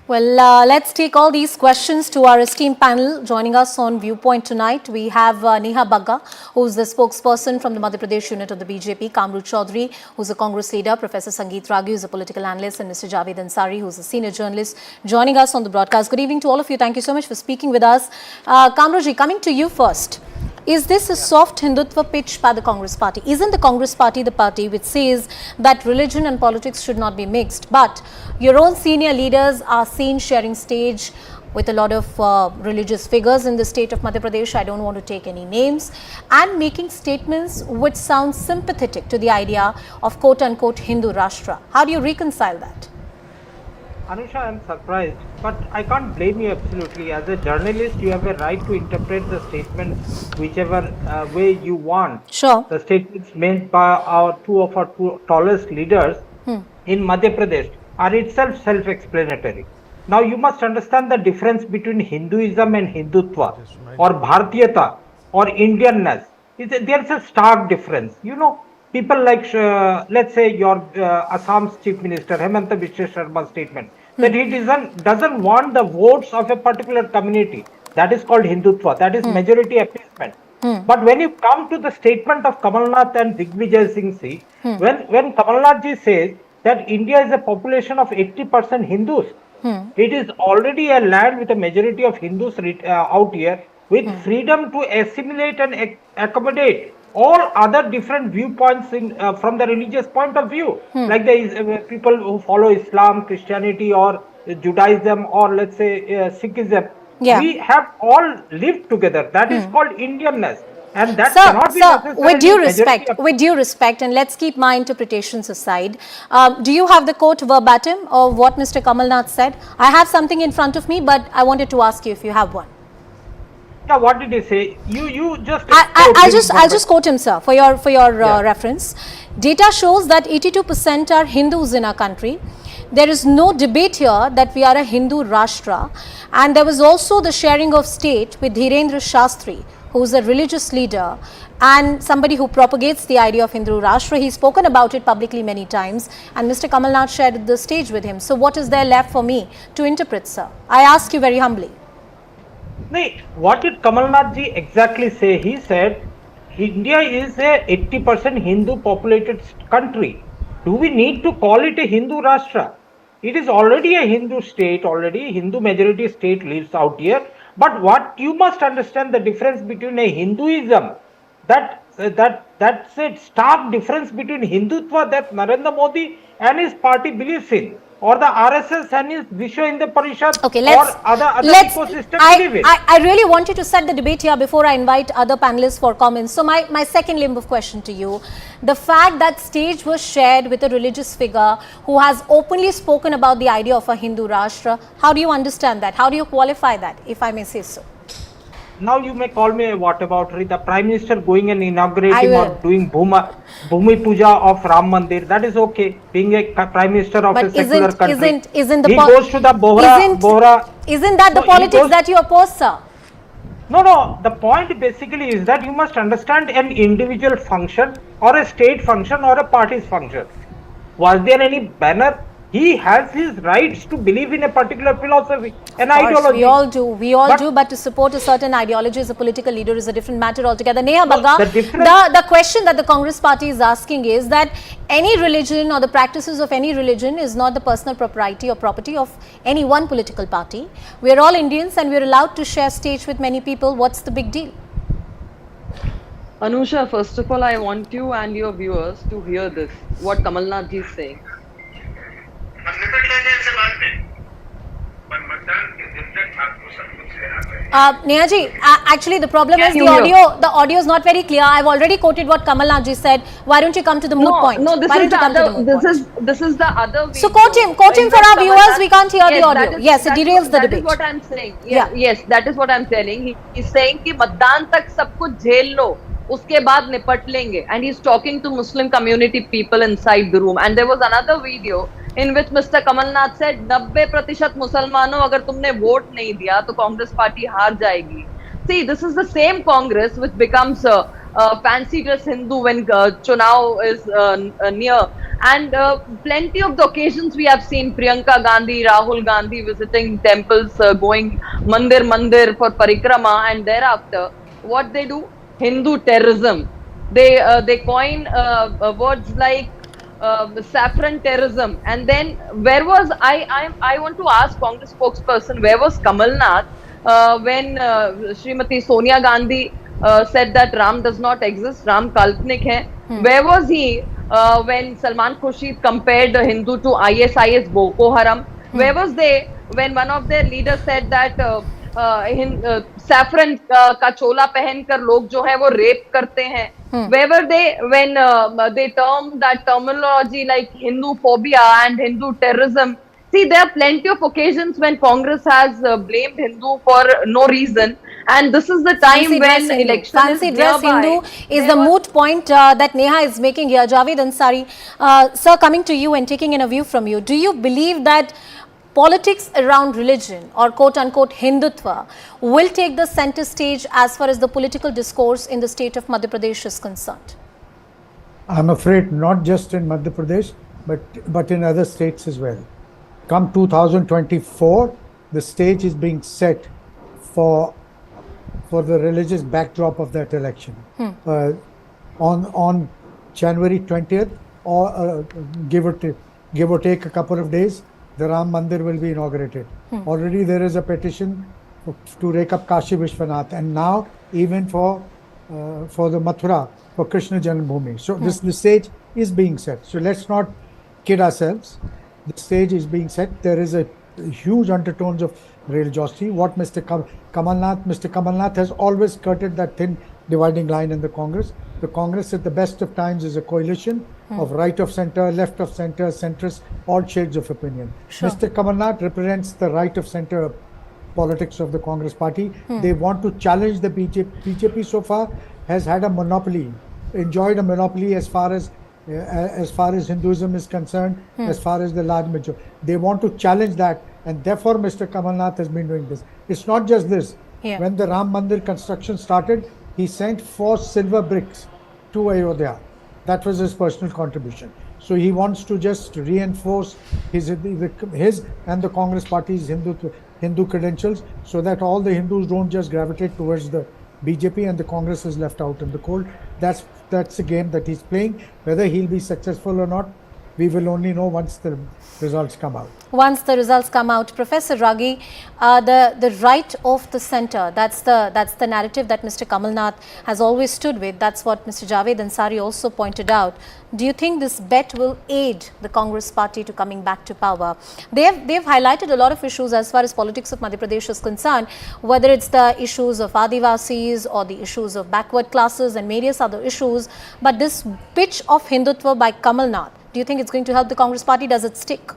Well, let's take all these questions to our esteemed panel. Joining us on Viewpoint tonight, we have Neha Bagga, who's the spokesperson from the Madhya Pradesh unit of the BJP, Kamru Chaudhary, who's a Congress leader, Professor Sangeet Ragi, who's a political analyst, and Mr. Javed Ansari, who's a senior journalist, joining us on the broadcast. Good evening to all of you. Thank you so much for speaking with us. Kamruji, coming to you first. Is this a soft Hindutva pitch by the Congress party? Isn't the Congress party the party which says that religion and politics should not be mixed? But your own senior leaders are seen sharing stage with a lot of religious figures in the state of Madhya Pradesh. I don't want to take any names, and making statements which sound sympathetic to the idea of quote-unquote Hindu Rashtra. How do you reconcile that? Anusha, I am surprised, but I can't blame you absolutely. As a journalist, you have a right to interpret the statement whichever way you want. Sure. The statements made by two of our tallest leaders in Madhya Pradesh are itself self-explanatory. Now, you must understand the difference between Hinduism and Hindutva, or Bharatiyata, or Indianness. There's a stark difference. You know, people like, let's say, your Assam's Chief Minister, Hemanta Biswa Sharma's statement, that he doesn't want the votes of a particular community. That is called Hindutva. That is majority appeasement. But when you come to the statement of Kamal Nath and Digvijay Singh, when Kamal Nath ji says that India is a population of 80% Hindus, it is already a land with a majority of Hindus out here with freedom to assimilate and accommodate all other different viewpoints from the religious point of view, like the people who follow Islam, Christianity, or Judaism, or let's say Sikhism. Yeah. We have all lived together. That is called Indianness. And that cannot be necessarily with due respect, and let's keep my interpretations aside, do you have the quote verbatim of what Mr. Kamal Nath said? I have something in front of me, but I wanted to ask you if you have one. Yeah, what did he say? You just. I'll just quote him, sir, for your reference. Data shows that 82% are Hindus in our country. There is no debate here that we are a Hindu Rashtra, and there was also the sharing of state with Dhirendra Shastri, who is a religious leader and somebody who propagates the idea of Hindu Rashtra. He's spoken about it publicly many times, and Mr. Kamal Nath shared the stage with him. So what is there left for me to interpret, sir? I ask you very humbly. What did Kamal Nath ji exactly say? He said India is a 80% Hindu populated country. Do we need to call it a Hindu Rashtra? It is already a Hindu state, already Hindu majority state lives out here. But what you must understand the difference between a Hinduism, that's a stark difference between Hindutva that Narendra Modi and his party believes in, or the RSS and his Vishwa Hindu Parishad, or other ecosystem believe in. I really want you to set the debate here before I invite other panelists for comments. So my second limb of question to you, the fact that stage was shared with a religious figure who has openly spoken about the idea of a Hindu Rashtra, how do you understand that? How do you qualify that, if I may say so? Now you may call me a whataboutery. The Prime Minister going and inaugurating or doing Bhumi Puja of Ram Mandir, that is okay. Being a Prime Minister of a secular country, he goes to the Bohra. Isn't that the politics that you oppose, sir? No. The point basically is that you must understand an individual function or a state function or a party's function. Was there any banner? He has his rights to believe in a particular philosophy, an ideology. We all do, but to support a certain ideology as a political leader is a different matter altogether. Neha Bagga, the question that the Congress party is asking is that any religion or the practices of any religion is not the personal propriety or property of any one political party. We are all Indians and we are allowed to share stage with many people. What's the big deal? Anusha, first of all, I want you and your viewers to hear this, what Kamal Nath ji is saying. Neha ji, actually the problem is the audio is not very clear. I've already quoted what Kamal Nath ji said. Why don't you come to the moot point? No, this is the other video. So quote him for our viewers. We can't hear the audio. Yes, it derails the debate. That is what I'm saying. Yes, that is what I'm telling. He's saying कि मतदान तक सब कुछ झेल लो, उसके बाद निपट लेंगे. And he's talking to Muslim community people inside the room. And there was another video in which Mr. Kamal Nath said 90% मुसलमानों अगर तुमने वोट नहीं दिया तो कांग्रेस पार्टी हार जाएगी. See, this is the same Congress which becomes fancy dress Hindu when Chunav is near, and plenty of the occasions we have seen Priyanka Gandhi, Rahul Gandhi visiting temples, going mandir for parikrama, and thereafter what they do? Hindu terrorism. They coin words like saffron terrorism. And then where was I want to ask Congress spokesperson, where was Kamal Nath when Srimati Sonia Gandhi said that Ram does not exist, Ram kalpnik hai? Where was he when Salman Khurshid compared Hindu to ISIS, Boko Haram? Where was they when one of their leaders said that saffron का चोला पहनकर लोग जो है वो rape करते हैं? Where were they when they termed that terminology like Hindu phobia and Hindu terrorism? See, there are plenty of occasions when Congress has blamed Hindu for no reason, and this is the time when election Fancy dress Hindu is the moot point that Neha is making here. Javed Ansari, sir, coming to you and taking in a view from you, do you believe that politics around religion or quote-unquote Hindutva will take the center stage as far as the political discourse in the state of Madhya Pradesh is concerned? I'm afraid not just in Madhya Pradesh, but in other states as well. Come 2024, the stage is being set for the religious backdrop of that election. On January 20th, or give or take a couple of days, the Ram Mandir will be inaugurated. Already there is a petition to rake up Kashi Vishwanath, and now even for the Mathura, for Krishna Janmabhoomi. So the stage is being set. So let's not kid ourselves. The stage is being set. There is a huge undertones of religiosity. What Mr. Kamal Nath has always skirted that thin dividing line in the Congress. The Congress at the best of times is a coalition of right of center, left of center, centrist, all shades of opinion. Sure. Mr. Kamal Nath represents the right of center politics of the Congress party. They want to challenge the BJP. BJP so far has had a monopoly, enjoyed a monopoly as far as Hinduism is concerned, as far as the large majority. They want to challenge that, and therefore Mr. Kamal Nath has been doing this. It's not just this. Yeah. When the Ram Mandir construction started, he sent 4 silver bricks to Ayodhya. That was his personal contribution. So he wants to just reinforce his and the Congress party's Hindu credentials, so that all the Hindus don't just gravitate towards the BJP and the Congress is left out in the cold. That's a game that he's playing. Whether he'll be successful or not, we will only know once the results come out. Once the results come out, Professor Ravi, the right of the centre, that's the narrative that Mr. Kamal Nath has always stood with. That's what Mr. Javed Ansari also pointed out. Do you think this bet will aid the Congress party to coming back to power? They've highlighted a lot of issues as far as politics of Madhya Pradesh is concerned, whether it's the issues of Adivasis or the issues of backward classes and various other issues. But this pitch of Hindutva by Kamal Nath, do you think it's going to help the Congress party? Does it stick?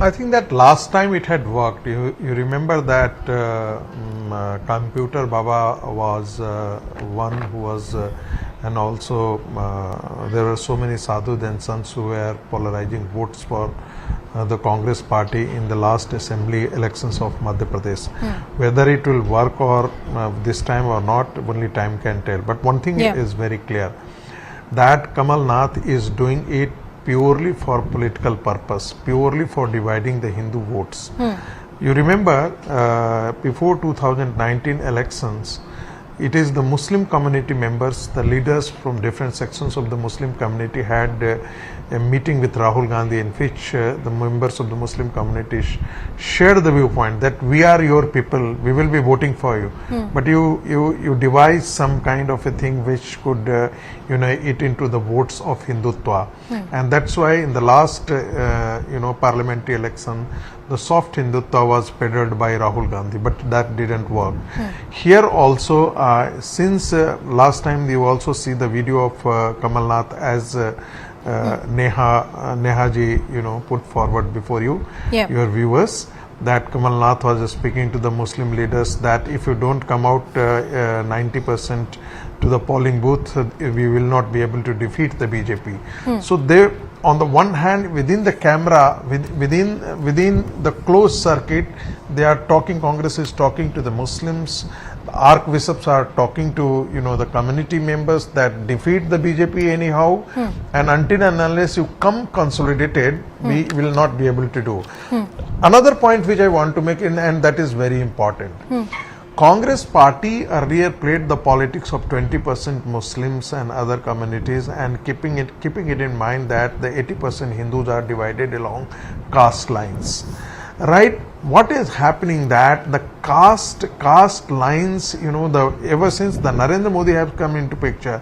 I think that last time it had worked. You remember that Computer Baba was one who was, and also there were so many sadhus and sons who were polarizing votes for the Congress party in the last assembly elections of Madhya Pradesh. Whether it will work or this time or not, only time can tell. But one thing is very clear, that Kamal Nath is doing it purely for political purpose, purely for dividing the Hindu votes. You remember before 2019 elections, it is the Muslim community members, the leaders from different sections of the Muslim community had a meeting with Rahul Gandhi, in which the members of the Muslim community shared the viewpoint that we are your people, we will be voting for you. But you devise some kind of a thing which could eat into the votes of Hindutva. And that's why in the last parliamentary election, the soft Hindutva was peddled by Rahul Gandhi, but that didn't work. Here also, since last time you also see the video of Kamal Nath as Neha ji, put forward before you, your viewers, that Kamal Nath was speaking to the Muslim leaders that if you don't come out 90% to the polling booth, we will not be able to defeat the BJP. So they, on the one hand, within the camera, within the closed circuit, they are talking, Congress is talking to the Muslims, the archbishops are talking to the community members that defeat the BJP anyhow, and until and unless you come consolidated, we will not be able to do. Another point which I want to make, and that is very important. Congress party earlier played the politics of 20% Muslims and other communities, and keeping it in mind that the 80% Hindus are divided along caste lines. Right? What is happening that the caste lines, ever since the Narendra Modi have come into picture,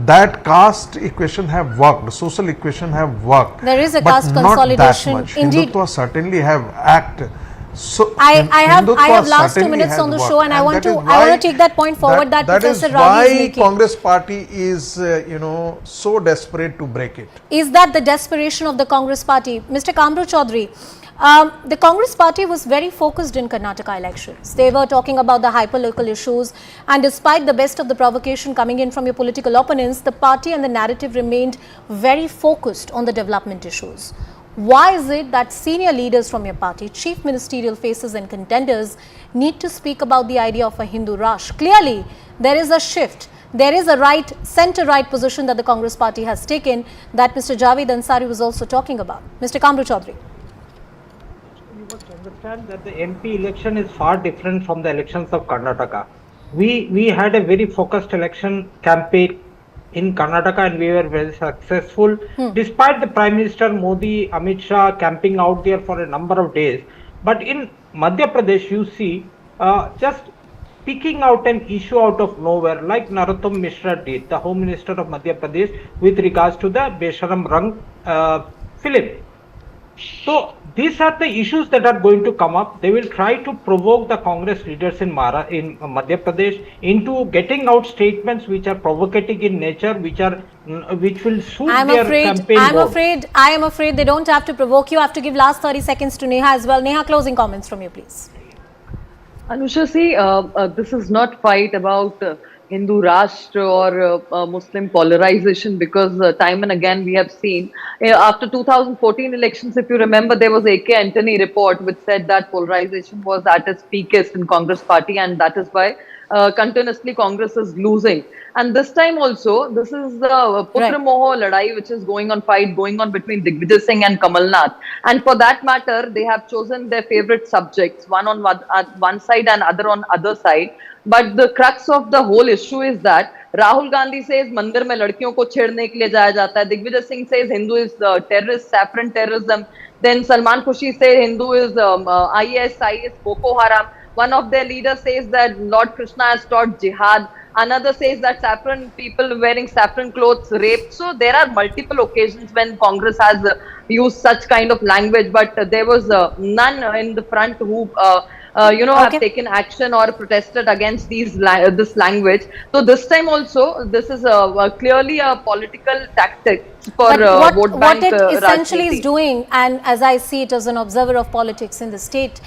that caste equation have worked, social equation have worked. There is a but caste not consolidation. That much. Indeed. Hindutva certainly have acted. So I have last 2 minutes on the show, and I want to take that point forward that Professor Ravi is making. Congress party is so desperate to break it. Is that the desperation of the Congress party? Mr. Kamru Chaudhary, the Congress party was very focused in Karnataka elections. They were talking about the hyperlocal issues, and despite the best of the provocation coming in from your political opponents, the party and the narrative remained very focused on the development issues. Why is it that senior leaders from your party, chief ministerial faces and contenders need to speak about the idea of a Hindu rush? Clearly, there is a shift. There is a center-right position that the Congress party has taken that Mr. Javed Ansari was also talking about. Mr. Kamru Chaudhary. You must understand that the MP election is far different from the elections of Karnataka. We had a very focused election campaign in Karnataka, and we were very successful despite the Prime Minister Modi, Amit Shah camping out there for a number of days. But in Madhya Pradesh, you see just picking out an issue out of nowhere, like Narottam Mishra did, the Home Minister of Madhya Pradesh, with regards to the Besharam Rang film. So these are the issues that are going to come up. They will try to provoke the Congress leaders in Madhya Pradesh into getting out statements which are provocative in nature, which will suit their campaign goals. I am afraid they don't have to provoke you. I have to give last 30 seconds to Neha as well. Neha, closing comments from you, please. Anusha, see, this is not fight about Hindu Rashtra or Muslim polarization, because time and again we have seen after 2014 elections, if you remember, there was A.K. Antony report which said that polarization was at its peakest in Congress party, and that is why continuously Congress is losing. And this time also, this is the Putra Moho Ladai, which is going on between Digvijay Singh and Kamalnath. And for that matter, they have chosen their favorite subjects, one on one side and other on other side. But the crux of the whole issue is that Rahul Gandhi says मंदिर में लड़कियों को छेड़ने के लिए जाया जाता है. Digvijay Singh says Hindu is terrorist, saffron terrorism. Then Salman Khushi says Hindu is IS, Boko Haram. One of their leaders says that Lord Krishna has taught jihad. Another says that saffron people wearing saffron clothes raped. So there are multiple occasions when Congress has used such kind of language, but there was none in the front who have taken action or protested against this language. So this time also, this is clearly a political tactic for vote bank. What it essentially is doing, and as I see it as an observer of politics in the state,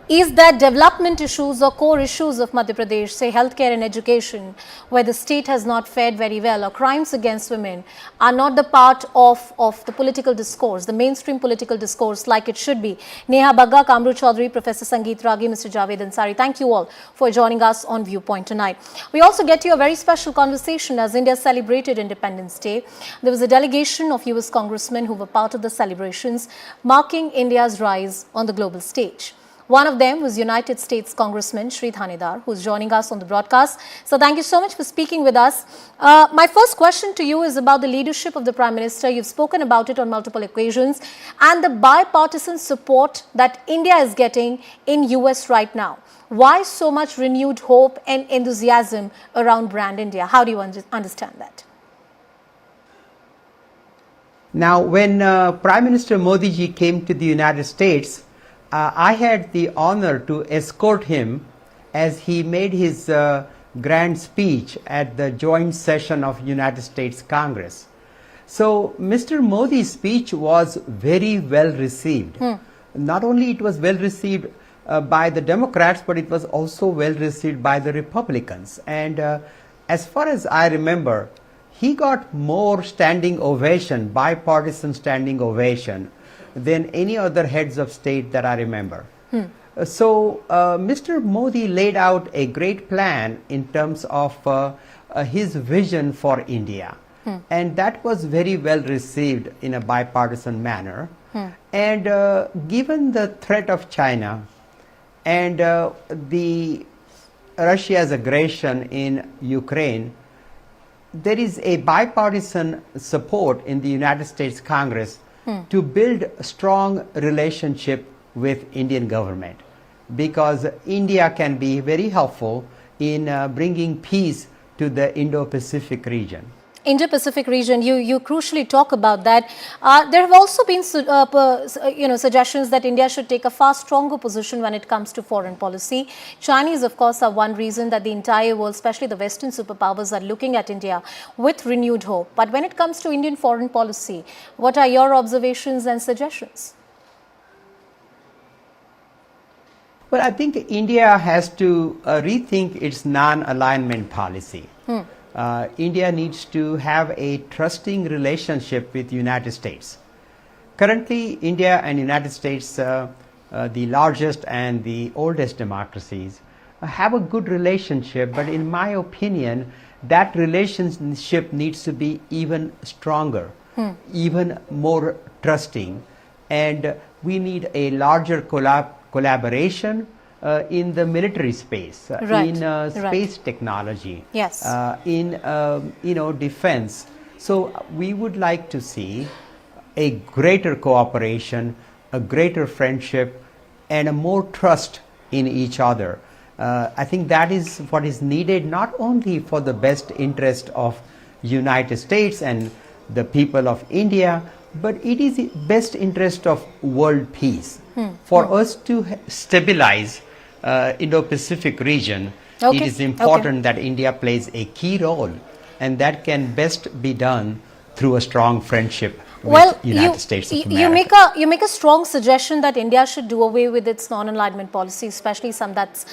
is that development issues or core issues of Madhya Pradesh, say healthcare and education, where the state has not fared very well, or crimes against women, are not the part of the political discourse, the mainstream political discourse like it should be. Neha Bagga, Kamru Chaudhary, Professor Sangeet Ragi, Mr. Javed Ansari, thank you all for joining us on Viewpoint tonight. We also get to a very special conversation as India celebrated Independence Day. There was a delegation of US congressmen who were part of the celebrations, marking India's rise on the global stage. One of them was United States Congressman Shri Thanedar, who is joining us on the broadcast. So thank you so much for speaking with us. My first question to you is about the leadership of the Prime Minister. You've spoken about it on multiple occasions, and the bipartisan support that India is getting in US right now. Why so much renewed hope and enthusiasm around Brand India? How do you understand that? Now, when Prime Minister Modi ji came to the United States, I had the honor to escort him as he made his grand speech at the joint session of United States Congress. So Mr. Modi's speech was very well received. Not only it was well received by the Democrats, but it was also well received by the Republicans. And as far as I remember, he got more standing ovation, bipartisan standing ovation, than any other heads of state that I remember. So Mr. Modi laid out a great plan in terms of his vision for India. And that was very well received in a bipartisan manner. And given the threat of China and the Russia's aggression in Ukraine, there is a bipartisan support in the United States Congress to build a strong relationship with Indian government, because India can be very helpful in bringing peace to the Indo-Pacific region. Indo-Pacific region, you crucially talk about that. There have also been suggestions that India should take a far stronger position when it comes to foreign policy. Chinese, of course, are one reason that the entire world, especially the Western superpowers, are looking at India with renewed hope. But when it comes to Indian foreign policy, what are your observations and suggestions? Well, I think India has to rethink its non-alignment policy. India needs to have a trusting relationship with the United States. Currently, India and United States, the largest and the oldest democracies, have a good relationship, but in my opinion, that relationship needs to be even stronger, even more trusting, and we need a larger collaboration in the military space, in space technology, in defense. So we would like to see a greater cooperation, a greater friendship, and a more trust in each other. I think that is what is needed, not only for the best interest of United States and the people of India, but it is in best interest of world peace. For us to stabilize Indo-Pacific region, it is important that India plays a key role, and that can best be done through a strong friendship with United States of America. You make a strong suggestion that India should do away with its non-alignment policy, especially that's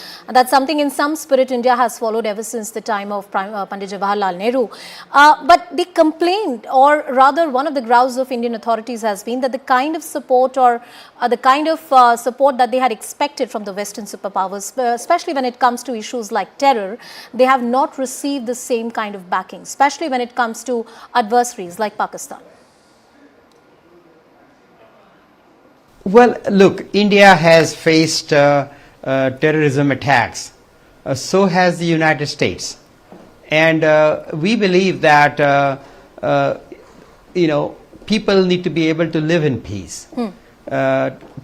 something in some spirit India has followed ever since the time of Pandit Jawaharlal Nehru. But the complaint, or rather one of the grounds of Indian authorities has been that the kind of support or the kind of support that they had expected from the Western superpowers, especially when it comes to issues like terror, they have not received the same kind of backing, especially when it comes to adversaries like Pakistan. Well, look, India has faced terrorism attacks. So has the United States. And we believe that, people need to be able to live in peace.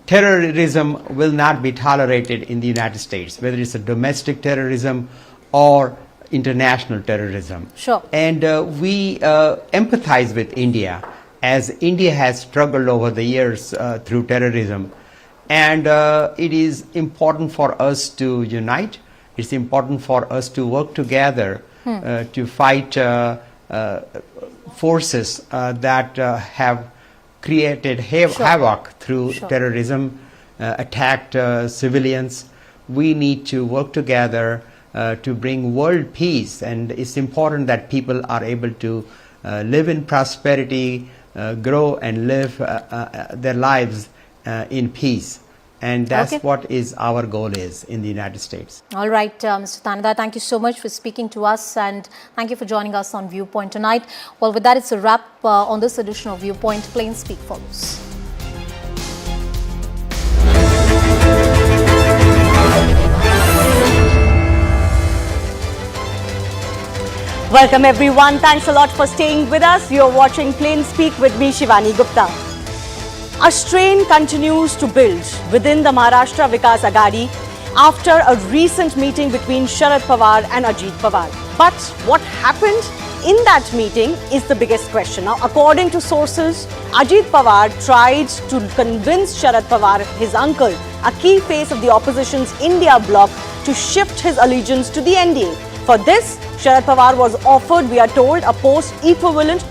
Terrorism will not be tolerated in the United States, whether it's a domestic terrorism or international terrorism. Sure. And we empathize with India, as India has struggled over the years through terrorism. And it is important for us to unite. It's important for us to work together to fight forces that have created havoc through terrorism, attacked civilians. We need to work together to bring world peace, and it's important that people are able to live in prosperity, grow and live their lives in peace. And that's what is our goal is in the United States. All right, Mr. Tanada, thank you so much for speaking to us, and thank you for joining us on Viewpoint tonight. Well, with that, it's a wrap on this edition of Viewpoint. Plain Speak follows. Welcome everyone. Thanks a lot for staying with us. You're watching Plain Speak with me, Shivani Gupta. A strain continues to build within the Maharashtra Vikas Aghadi after a recent meeting between Sharad Pawar and Ajit Pawar. But what happened in that meeting is the biggest question. Now, according to sources, Ajit Pawar tried to convince Sharad Pawar, his uncle, a key face of the opposition's India bloc, to shift his allegiance to the NDA. For this, Sharad Pawar was offered, we are told, a post equivalent